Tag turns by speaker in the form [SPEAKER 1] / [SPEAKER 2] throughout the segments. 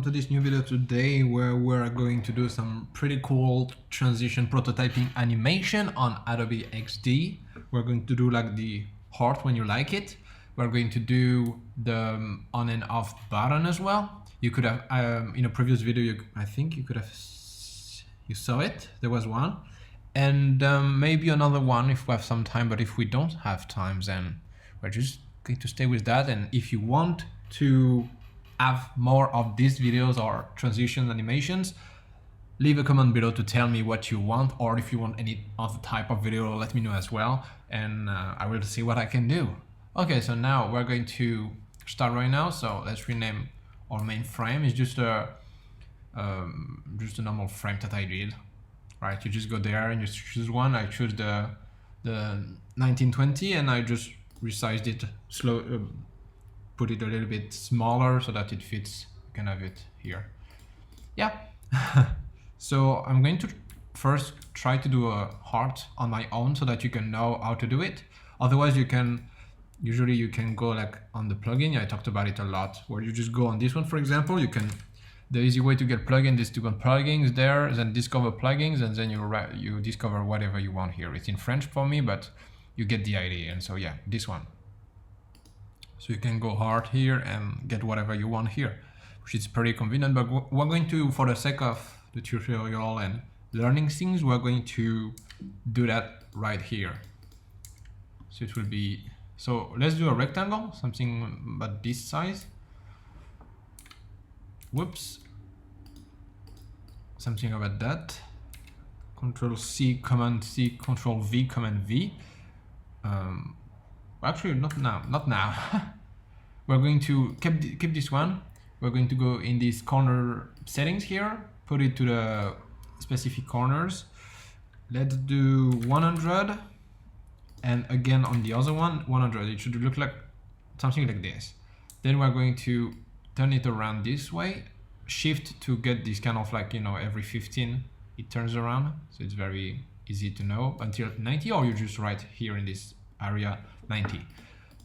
[SPEAKER 1] welcome to this new video today where we're going to do some pretty cool transition prototyping animation on Adobe XD. We're going to do like the heart when you like it. We're going to do the on and off button as well. You could have, in a previous video, I think you could have, you saw it, there was one. And maybe another one if we have some time, but if we don't have time, then we're just going to stay with that. And if you want to have more of these videos or transition animations, leave a comment below to tell me what you want, or if you want any other type of video, let me know as well, and I will see what I can do. Okay, so now we're going to start right now. So let's rename our main frame. It's just a normal frame that I did. Right, you just go there and you choose one. I choose the 1920 and I just resized it put it a little bit smaller so that it fits. You can have it here. Yeah. So I'm going to first try to do a heart on my own so that you can know how to do it. Otherwise usually you can go like on the plugin. I talked about it a lot, where you just go on this one, for example. The easy way to get plugins is to go on plugins there, then discover plugins, and then you discover whatever you want here. It's in French for me, but you get the idea. And so yeah, this one. So you can go hard here and get whatever you want here, which is pretty convenient. But we're going to, for the sake of the tutorial and learning things, we're going to do that right here. So it will be, so let's do a rectangle, something about this size. Whoops. Something about that. Control C, Command C, Control V, Command V. Actually, not now. We're going to keep this one. We're going to go in these corner settings here, put it to the specific corners. Let's do 100. And again on the other one, 100. It should look like something like this. Then we're going to turn it around this way. Shift to get this kind of like, you know, every 15 it turns around. So it's very easy to know until 90, or you just write here in this area 90.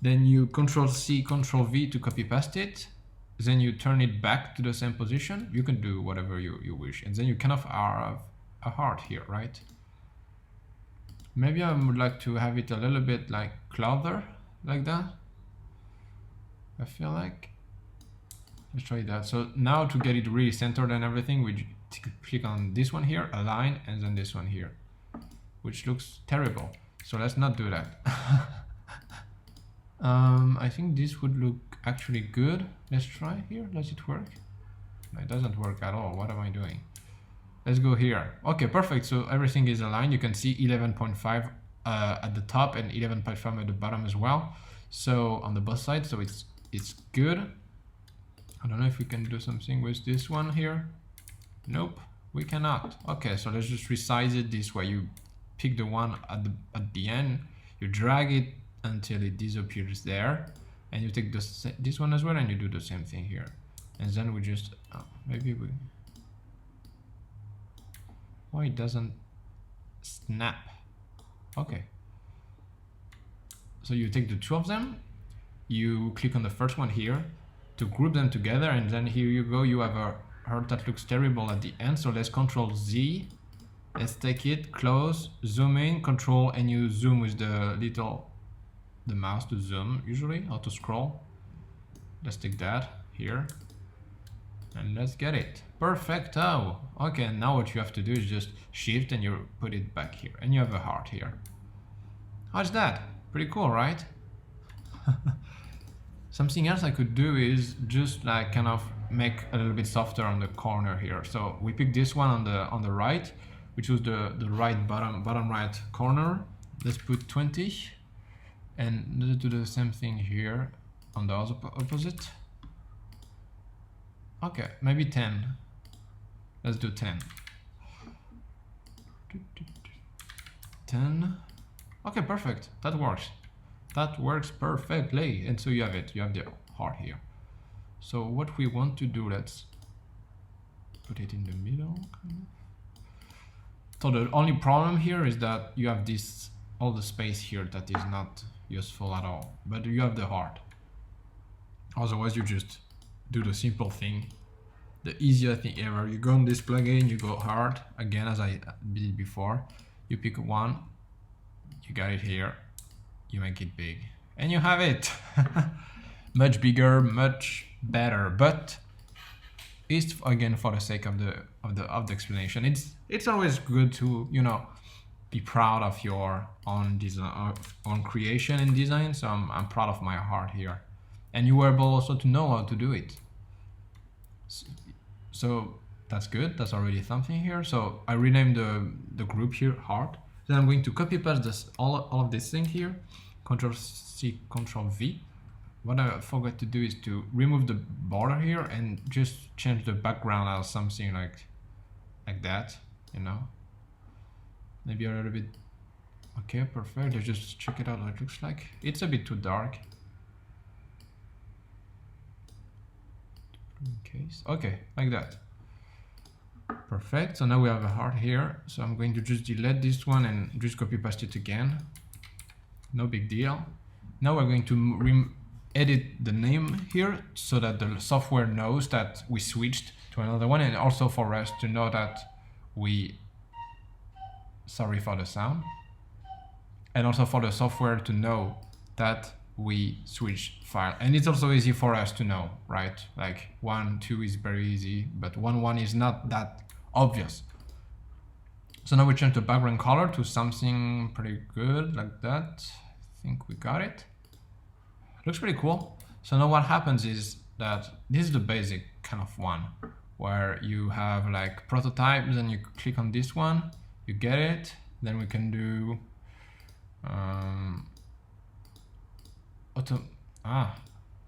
[SPEAKER 1] Then you Control C, Control V to copy paste it. Then you turn it back to the same position. You can do whatever you wish. And then you kind of have a heart here, right? Maybe I would like to have it a little bit like closer, like that. I feel like. Let's try that. So now to get it really centered and everything, we click on this one here, align, and then this one here, which looks terrible. So let's not do that. I think this would look actually good. Let's try here. Does it work? No, it doesn't work at all. What am I doing? Let's go here. Okay, perfect. So everything is aligned. You can see 11.5 at the top and 11.5 at the bottom as well. So on the both sides, so it's good. I don't know if we can do something with this one here. Nope, we cannot. Okay, so let's just resize it this way. You pick the one at the end, you drag it until it disappears there, and you take this one as well, and you do the same thing here. And then we just why it doesn't snap? Okay. So you take the two of them, you click on the first one here to group them together, and then here you go, you have a heart that looks terrible at the end. So let's Control Z, let's take it, close, zoom in, Control, and you zoom with the mouse to zoom, usually, or to scroll. Let's take that here, and let's get it. Perfecto. Okay, and now what you have to do is just shift and you put it back here, and you have a heart here. How's that? Pretty cool, right? Something else I could do is just like kind of make a little bit softer on the corner here. So we pick this one on the right, which was the right bottom right corner. Let's put 20, and let's do the same thing here on the other opposite. Okay, maybe 10. Let's do 10. 10. Okay, perfect. That works. That works perfectly. And so you have it. You have the heart here. So what we want to do, let's put it in the middle. So the only problem here is that you have all the space here that is not useful at all. But you have the heart. Otherwise, you just do the simple thing the easiest thing ever. You go on this plugin, you go hard, again, as I did before. You pick one, you got it here, you make it big, and you have it. Much bigger, much better, but it's again for the sake of the explanation. It's always good to, you know, be proud of your own design, own creation and design. So I'm proud of my art here, and you were able also to know how to do it. So that's good. That's already something here. So I renamed the group here art. Then I'm going to copy paste this all of this thing here. Control C, Control V. What I forgot to do is to remove the border here and just change the background as something like that, you know. Maybe a little bit. Okay, perfect. Let's just check it out what it looks like. It's a bit too dark. In case. Okay, like that. Perfect. So now we have a heart here. So I'm going to just delete this one and just copy paste it again. No big deal. Now we're going to edit the name here so that the software knows that we switched to another one, and also for us to know that we, sorry for the sound, and also for the software to know that we switch file. And it's also easy for us to know, right? Like 1, 2 is very easy, but 1, 1 is not that obvious. So now we change the background color to something pretty good like that. I think we got it. Looks pretty cool. So now what happens is that this is the basic kind of one where you have like prototypes and you click on this one, you get it. Then we can do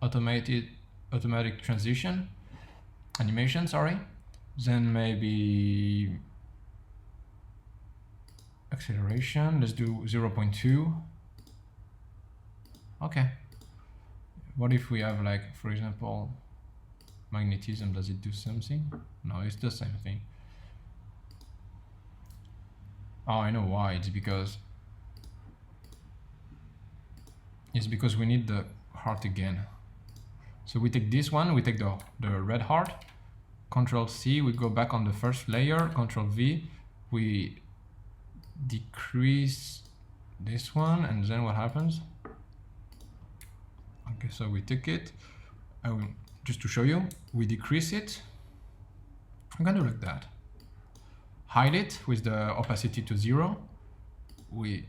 [SPEAKER 1] automatic transition animation, sorry. Then maybe acceleration, let's do 0.2. Okay. What if we have like, for example, magnetism, does it do something? No, it's the same thing. Oh, I know why. It's because we need the heart again. So we take this one, we take the red heart, Control C, we go back on the first layer, Control V, we decrease this one, and then what happens? Okay, so we take it, just to show you, we decrease it. I'm gonna do like that. Hide it with the opacity to 0. We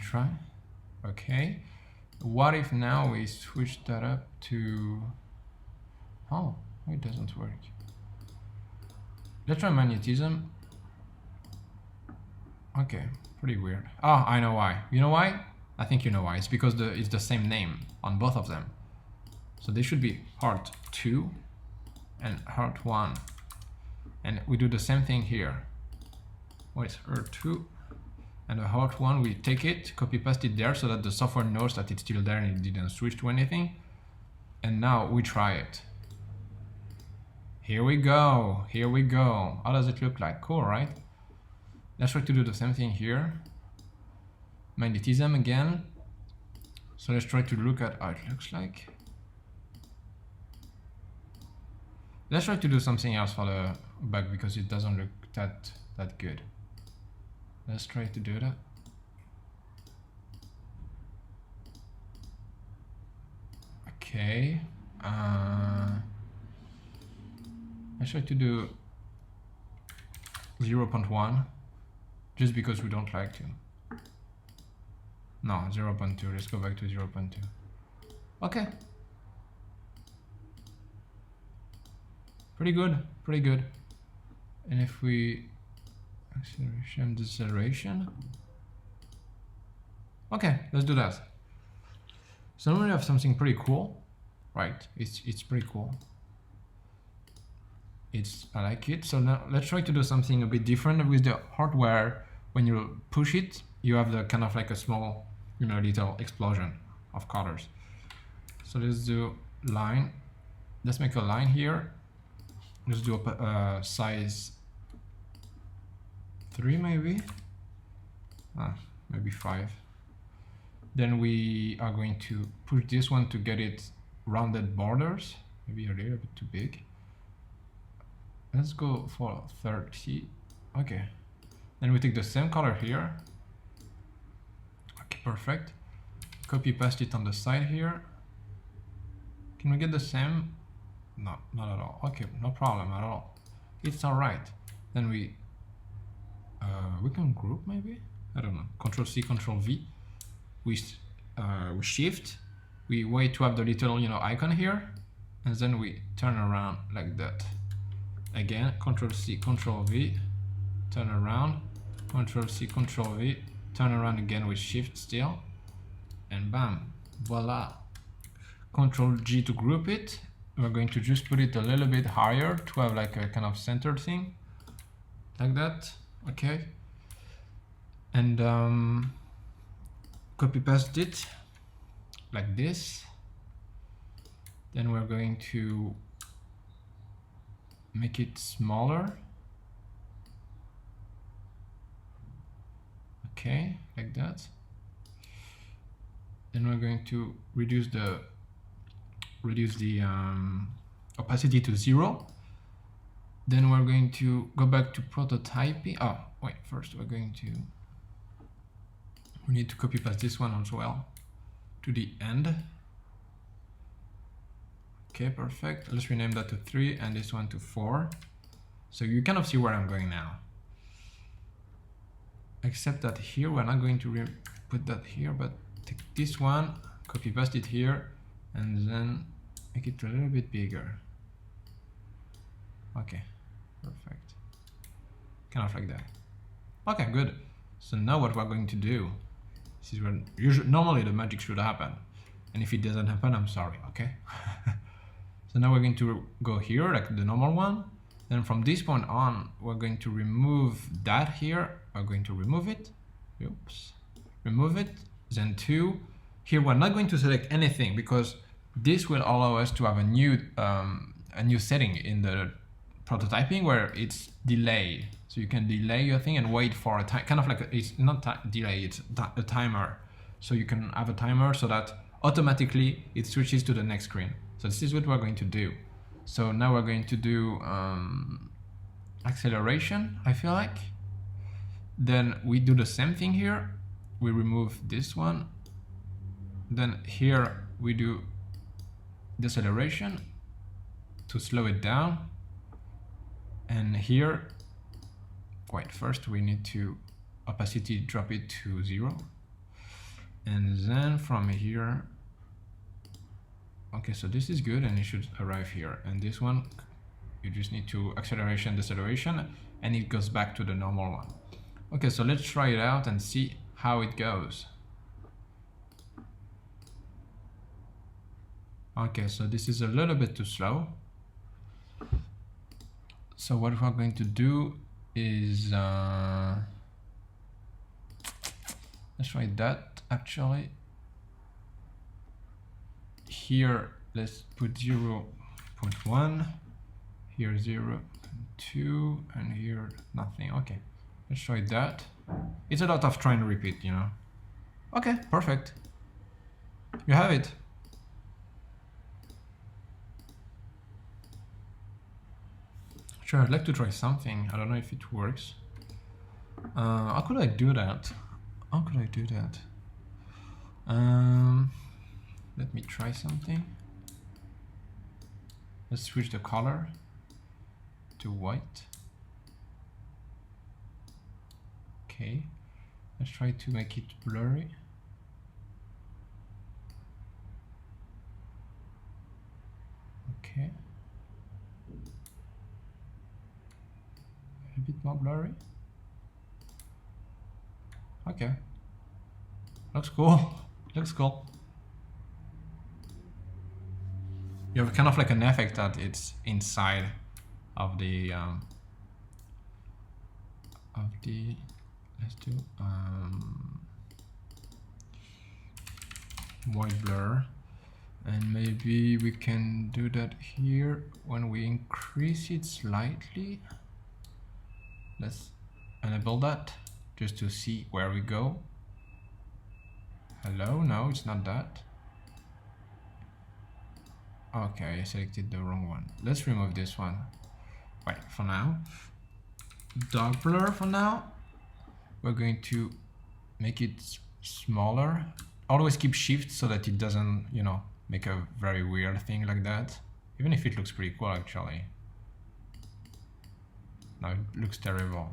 [SPEAKER 1] try. Okay. What if now we switch that up to... Oh, it doesn't work. Let's try magnetism. Okay, pretty weird. Oh, I know why. You know why? I think you know why. It's because it's the same name on both of them. So they should be heart 2 and heart 1. And we do the same thing here. Oh, it's heart 2. And the heart 1, we take it, copy paste it there so that the software knows that it's still there and it didn't switch to anything. And now we try it. Here we go. Here we go. How does it look like? Cool, right? Let's try to do the same thing here. Magnetism again. So let's try to look at how it looks like. Let's try to do something else for the back because it doesn't look that good. Let's try to do that. Okay. Let's try to do 0.1 just because we don't like to. No, 0.2. Let's go back to 0.2. Okay. Pretty good, pretty good. And if we acceleration, deceleration. Okay, let's do that. So now we have something pretty cool, right? It's pretty cool. I like it. So now let's try to do something a bit different with the hardware. When you push it, you have the kind of like a small, you know, little explosion of colors. So let's do line. Let's make a line here. Let's do a size 3 maybe. Maybe 5. Then we are going to push this one to get it rounded borders. Maybe a little bit too big. Let's go for 30. Okay. Then we take the same color here. Okay, perfect. Copy paste it on the side here. Can we get the same? No, not at all. Okay, no problem at all. It's all right. Then we can group maybe. I don't know. Control C, Control V. We shift. We wait to have the little icon here, and then we turn around like that. Again, Control C, Control V. Turn around. Control C, Control V. Turn around again with Shift still, and bam, voila. Control G to group it. We're going to just put it a little bit higher to have like a kind of centered thing, like that. Okay. And copy paste it like this. Then we're going to make it smaller. Okay, like that. Then we're going to reduce the opacity to 0. Then we're going to go back to prototyping. Oh, wait, first we need to copy paste this one as well to the end. Okay, perfect. Let's rename that to 3 and this one to 4. So you kind of see where I'm going now. Except that here, we're not going to put that here, but take this one, copy paste it here, and then make it a little bit bigger. Okay, perfect. Kind of like that. Okay, good. So now what we're going to do, this is where normally the magic should happen. And if it doesn't happen, I'm sorry, okay? So now we're going to go here, like the normal one. Then from this point on, we're going to remove that here. We're going to remove it. Oops. Remove it. Then 2. Here we're not going to select anything because this will allow us to have a new setting in the prototyping where it's delay. So you can delay your thing and wait for a time, kind of like it's not delay, it's a timer. So you can have a timer so that automatically it switches to the next screen. So this is what we're going to do. So now we're going to do acceleration, I feel like. Then we do the same thing here. We remove this one. Then here we do deceleration to slow it down. And here, wait, first we need to opacity drop it to 0. And then from here, okay, so this is good and it should arrive here. And this one, you just need to acceleration, deceleration, and it goes back to the normal one. Okay, so let's try it out and see how it goes. Okay, so this is a little bit too slow. So what we're going to do is, let's try that actually. Here, let's put 0.1, here 0.2, and here nothing. Okay, let's try that. It's a lot of trying to repeat, you know. Okay, perfect. You have it. Sure, I'd like to try something. I don't know if it works. How could I do that? How could I do that? Let me try something. Let's switch the color to white. Okay, let's try to make it blurry. Okay. A bit more blurry. Okay. Looks cool. Looks cool. You have kind of like an effect that it's inside of the let's do white blur, and maybe we can do that here when we increase it slightly. Let's enable that just to see where we go. Hello, no, it's not that. Okay, I selected the wrong one. Let's remove this one. wait, for now, dark blur for now. We're going to make it smaller. Always keep shift so that it doesn't, you know, make a very weird thing like that. Even if it looks pretty cool actually. No, it looks terrible.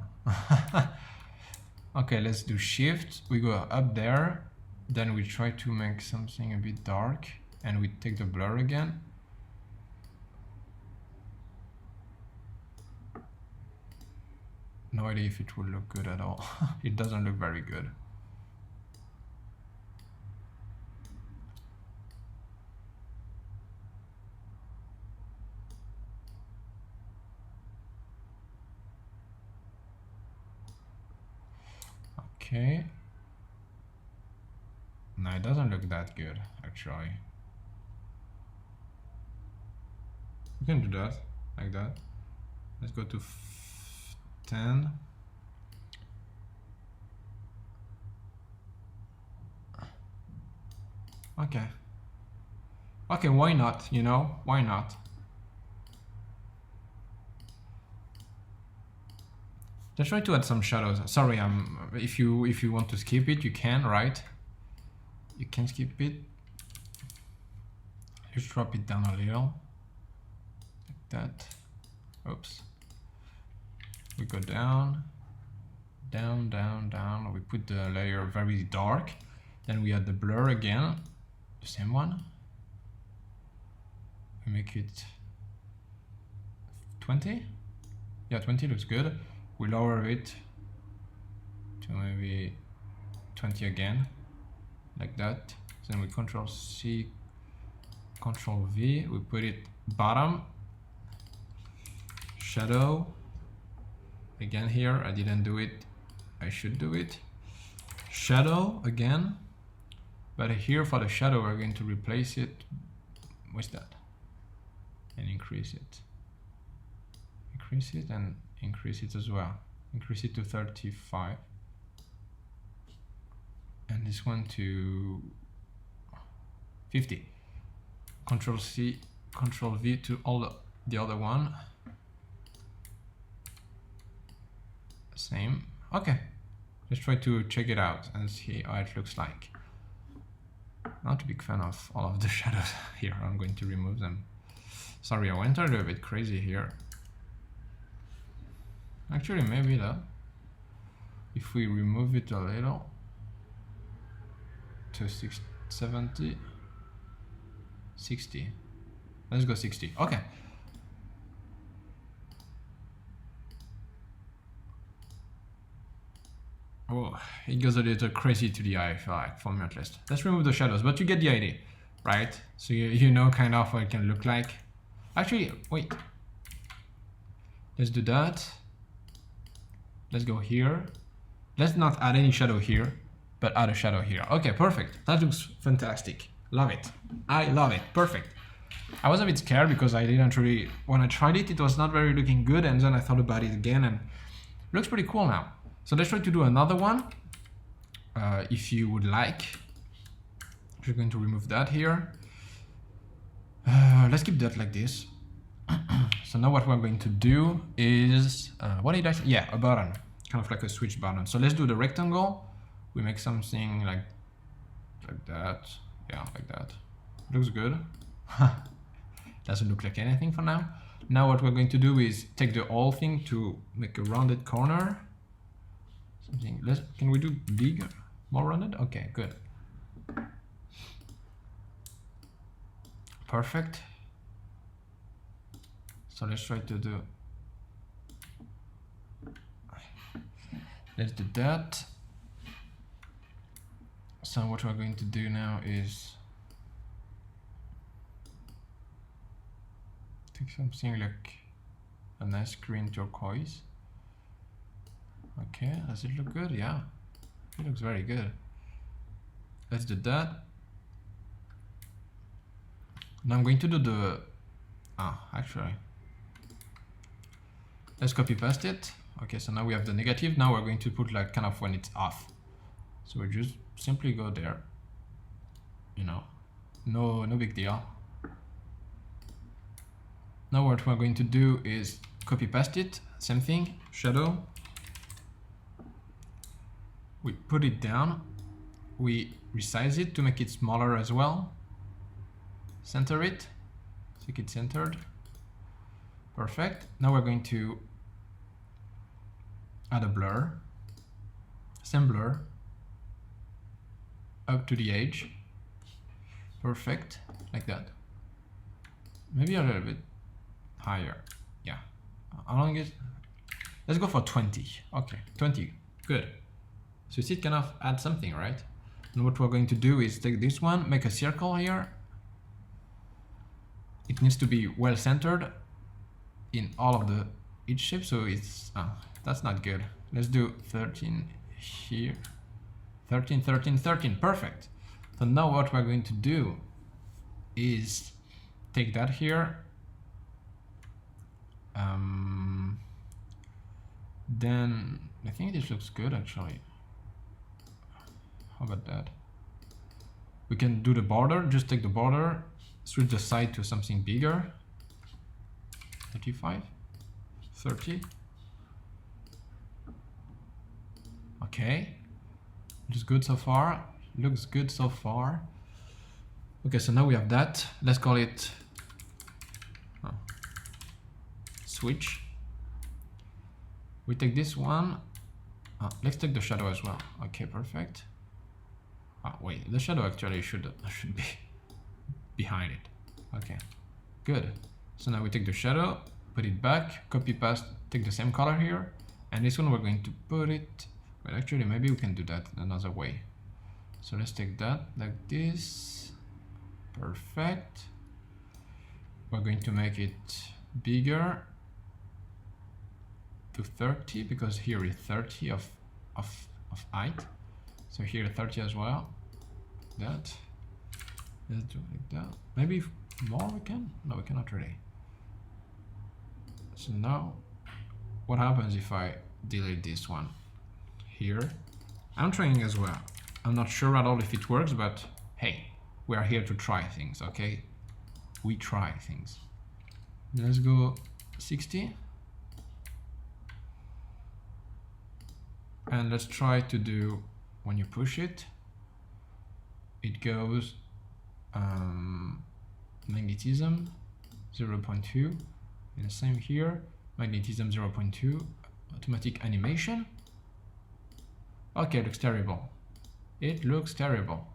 [SPEAKER 1] Okay, let's do shift. We go up there. Then we try to make something a bit dark. And we take the blur again. No idea if it will look good at all. It doesn't look very good. Okay. No, it doesn't look that good, actually. We can do that, like that. Let's go to 10. Okay. Okay, why not, you know? Why not? Let's try to add some shadows. Sorry, if you want to skip it, you can, right? You can skip it. Just drop it down a little. Like that. Oops. We go down, down, down, down. We put the layer very dark. Then we add the blur again, the same one. We make it 20. Yeah, 20 looks good. We lower it to maybe 20 again, like that. Then we Control C, Control V. We put it bottom, shadow. Again here, I didn't do it. I should do it. Shadow again. But here for the shadow, we're going to replace it with that. And increase it. Increase it and increase it as well. Increase it to 35. And this one to 50. Control C, Control V to all the other one. Same. Okay. Let's try to check it out and see how it looks like. Not a big fan of all of the shadows here. I'm going to remove them. Sorry, I went a little bit crazy here. Actually, maybe though, if we remove it a little to 70, 60. Let's go 60. Okay. Oh, it goes a little crazy to the eye, I feel like, for me at least. Let's remove the shadows, but you get the idea, right? So you know kind of what it can look like. Actually, wait. Let's do that. Let's go here. Let's not add any shadow here, but add a shadow here. Okay, perfect. That looks fantastic. Love it. I love it. Perfect. I was a bit scared because I didn't really, when I tried it, it was not very looking good, and then I thought about it again, and it looks pretty cool now. So let's try to do another one. If you would like. We're going to remove that here. Let's keep that like this. So now what we're going to do is, what did I say? Yeah, a button, kind of like a switch button. So let's do the rectangle. We make something like that. Yeah, like that. Looks good. Doesn't look like anything for now. Now what we're going to do is take the whole thing to make a rounded corner. Something less. Can we do bigger, more rounded? Okay, good. Perfect. So let's try to do. Let's do that. So what we're going to do now is take something like a nice green turquoise. Okay, does it look good? Yeah, it looks very good. Let's do that. Now I'm going to do the, actually, let's copy paste it. Okay, so now we have the negative. Now we're going to put like kind of when it's off. So we just simply go there, you know, no big deal. Now what we're going to do is copy paste it, same thing, shadow. We put it down, we resize it to make it smaller as well. Center it, make it centered. Perfect. Now we're going to add a blur, same blur, up to the edge. Perfect, like that. Maybe a little bit higher. Yeah. How long is? Let's go for 20. Okay, 20. Good. So you see it kind of add something, right? And what we're going to do is take this one, make a circle here. It needs to be well centered in all of the each shape, so it's that's not good. Let's do 13 here. 13, 13, 13. Perfect. So now what we're going to do is take that here. Then I think this looks good actually. How about that? We can do the border, just take the border, switch the side to something bigger. 35, 30. Okay, looks good so far. Looks good so far. Okay, so now we have that. Let's call it switch. We take this one. Let's take the shadow as well. Okay, perfect. Wait, the shadow actually should be behind it. Okay, good. So now we take the shadow, put it back, copy paste, take the same color here, and this one we're going to put it. Well, actually, maybe we can do that another way. So let's take that like this. Perfect. We're going to make it bigger to 30 because here is 30 of height. So here 30 as well. That. Let's do it like that. Maybe more we can? No, we cannot really. So now, what happens if I delete this one here? I'm trying as well. I'm not sure at all if it works, but hey, we are here to try things, okay? We try things. Let's go 60. And let's try to do, when you push it, it goes magnetism 0.2, and the same here, magnetism 0.2, automatic animation. Okay, it looks terrible. It looks terrible.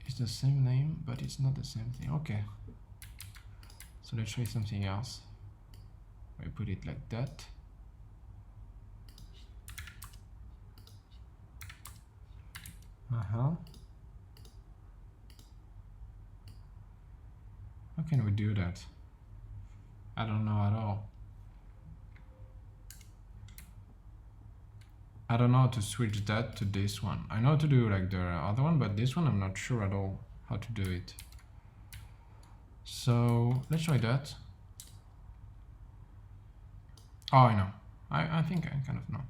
[SPEAKER 1] It's the same name, but it's not the same thing. Okay. So let's try something else. I put it like that. How can we do that? I don't know at all. I don't know how to switch that to this one. I know how to do like the other one, but this one I'm not sure at all how to do it. So let's try that. Oh, I know. I think I kind of know.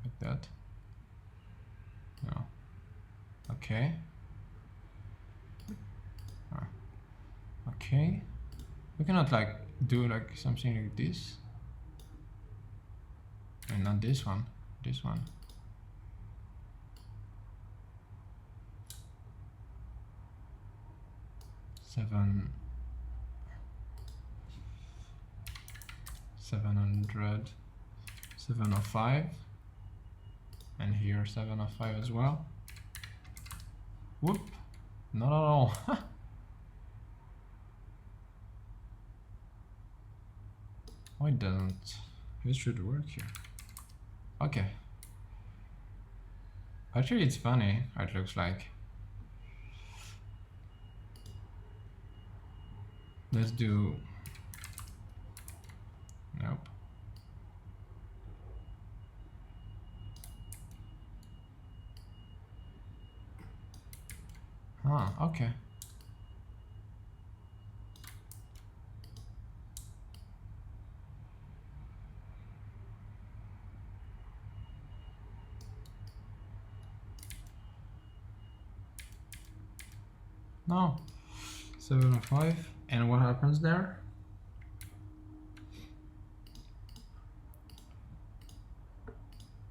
[SPEAKER 1] Like that. No. Okay. Okay. We cannot like do like something like this. And not this one. This one. Seven. 700. 705. And here 705 as well. Whoop. Not at all. Why doesn't it should work here? Okay. Actually, it's funny how it looks like. Let's do. Nope. Okay. No. 705. And what happens there?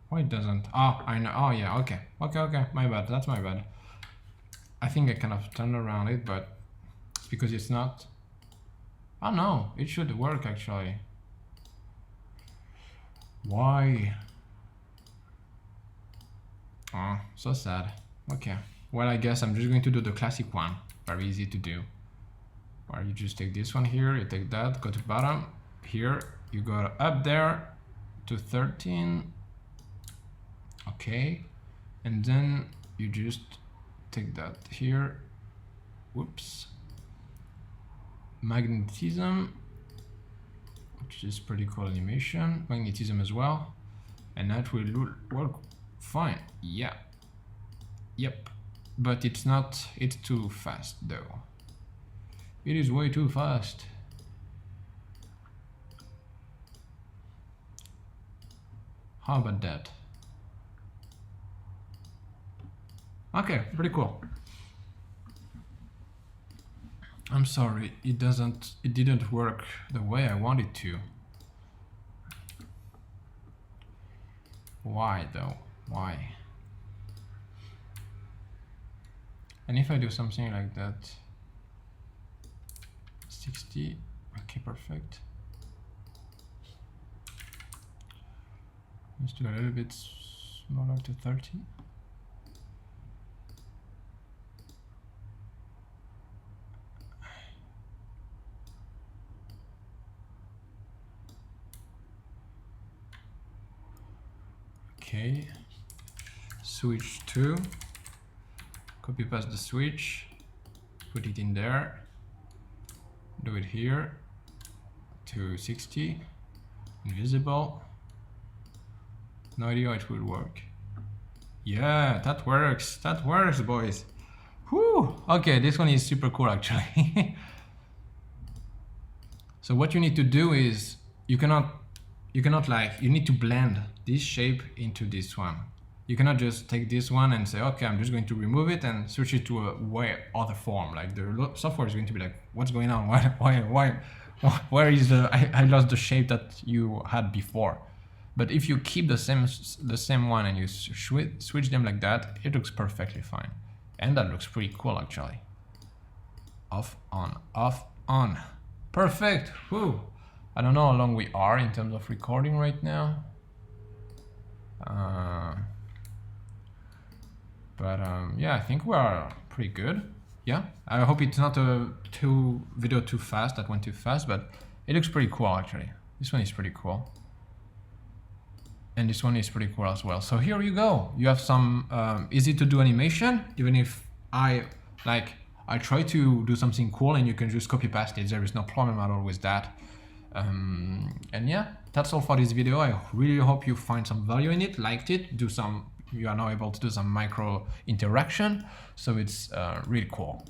[SPEAKER 1] Why it doesn't? Oh, I know. Oh yeah, okay. Okay, my bad. That's my bad. I think I kind of turned around it, but it's because it's not. Oh no, it should work actually. Why? Oh, so sad. Okay. Well, I guess I'm just going to do the classic one. Very easy to do. Where you just take this one here, you take that, go to bottom. Here, you go up there to 13. Okay. And then you just take that here. Whoops. Magnetism, which is pretty cool animation. Magnetism as well. And that will work fine. Yeah. Yep. But it's not, it's too fast though. It is way too fast. How about that? Okay, pretty cool. I'm sorry, it didn't work the way I wanted to. Why though? Why? And if I do something like that, 60, okay, perfect. Let's do a little bit smaller to 30. Okay, switch to, copy paste the switch, put it in there, do it here to 60, invisible. No idea how it will work. Yeah, that works, boys. Whew. Okay, this one is super cool actually. So what you need to do is you need to blend this shape into this one. You cannot just take this one and say, okay, I'm just going to remove it and switch it to a way other form. Like the software is going to be like, what's going on? Where is the, I lost the shape that you had before. But if you keep the same one and you switch them like that, it looks perfectly fine. And that looks pretty cool actually. Off, on. Perfect. Whew. I don't know how long we are in terms of recording right now. Yeah, I think we are pretty good. Yeah, I hope it's not a video too fast, that went too fast, but it looks pretty cool actually. This one is pretty cool. And this one is pretty cool as well. So here you go. You have some easy to do animation, even if I try to do something cool and you can just copy paste it. There is no problem at all with that. And yeah, that's all for this video. I really hope you find some value in it, liked it, you are now able to do some micro interaction. So it's really cool.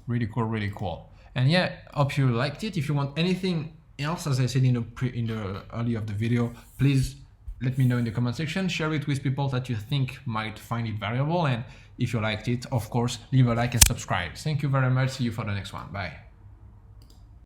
[SPEAKER 1] And yeah, hope you liked it. If you want anything else, as I said in the early of the video, please let me know in the comment section. Share it with people that you think might find it valuable. And if you liked it, of course, leave a like and subscribe. Thank you very much. See you for the next one. Bye.